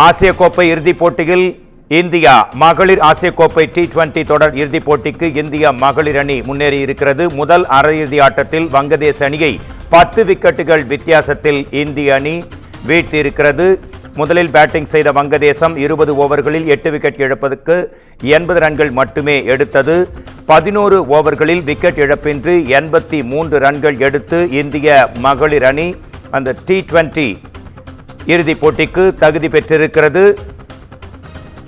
ஆசிய கோப்பை இறுதிப் போட்டியில் இந்தியா மகளிர் ஆசிய கோப்பை T20 தொடர் இறுதிப் போட்டிக்கு இந்திய மகளிர் அணி முன்னேறி இருக்கிறது. முதல் அரையிறுதி ஆட்டத்தில் வங்கதேச அணியை 10 விக்கெட்டுகள் வித்தியாசத்தில் இந்திய அணி வீழ்த்தியிருக்கிறது. முதலில் பேட்டிங் செய்த வங்கதேசம் 20 ஓவர்களில் 8 விக்கெட் இழப்பதற்கு 80 ரன்கள் மட்டுமே எடுத்தது. 11 ஓவர்களில் விக்கெட் இழப்பின்றி 83 ரன்கள் எடுத்து இந்திய மகளிர் அணி அந்த T20 இறுதிப் போட்டிக்கு தகுதி பெற்றிருக்கிறது.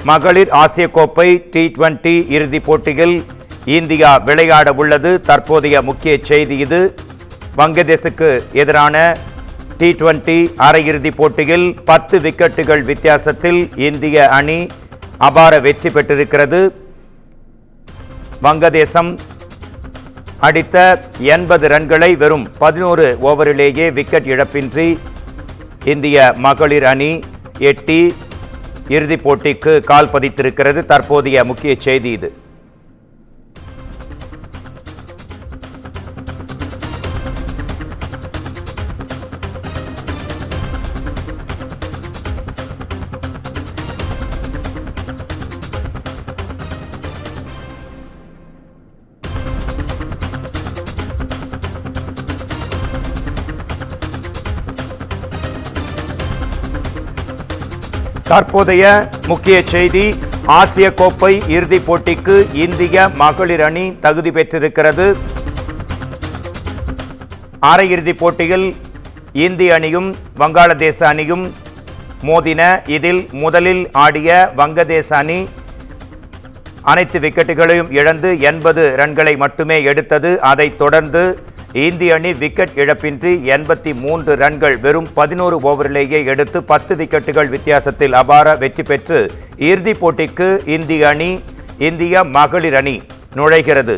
மகளிர் ஆசிய கோப்பை T20 இறுதிப் போட்டியில் இந்தியா விளையாட உள்ளது. தற்போதைய முக்கிய செய்தி இது. வங்கதேசுக்கு எதிரான T20 அரையிறுதிப் போட்டியில் 10 விக்கெட்டுகள் வித்தியாசத்தில் இந்திய அணி அபார வெற்றி பெற்றிருக்கிறது. வங்கதேசம் அடித்த 80 ரன்களை வெறும் 11 ஓவரிலேயே விக்கெட் இழப்பின்றி இந்திய மகளிர் அணி எட்டி இறுதிப் போட்டிக்கு கால் பதித்திருக்கிறது. தற்போதைய முக்கிய செய்தி இது. தற்போதைய முக்கிய செய்தி, ஆசிய கோப்பை இறுதிப் போட்டிக்கு இந்திய மகளிர் அணி தகுதி பெற்றிருக்கிறது. அரையிறுதிப் போட்டியில் இந்திய அணியும் வங்காளதேச அணியும் மோதின. இதில் முதலில் ஆடிய வங்கதேச அணி அனைத்து விக்கெட்டுகளையும் இழந்து 80 ரன்களை மட்டுமே எடுத்தது. அதைத் தொடர்ந்து இந்திய அணி விக்கெட் இழப்பின்றி 83 ரன்கள் வெறும் 11 ஓவரிலேயே எடுத்து 10 விக்கெட்டுகள் வித்தியாசத்தில் அபார வெற்றி பெற்று இறுதிப் போட்டிக்கு இந்திய மகளிர் அணி நுழைகிறது.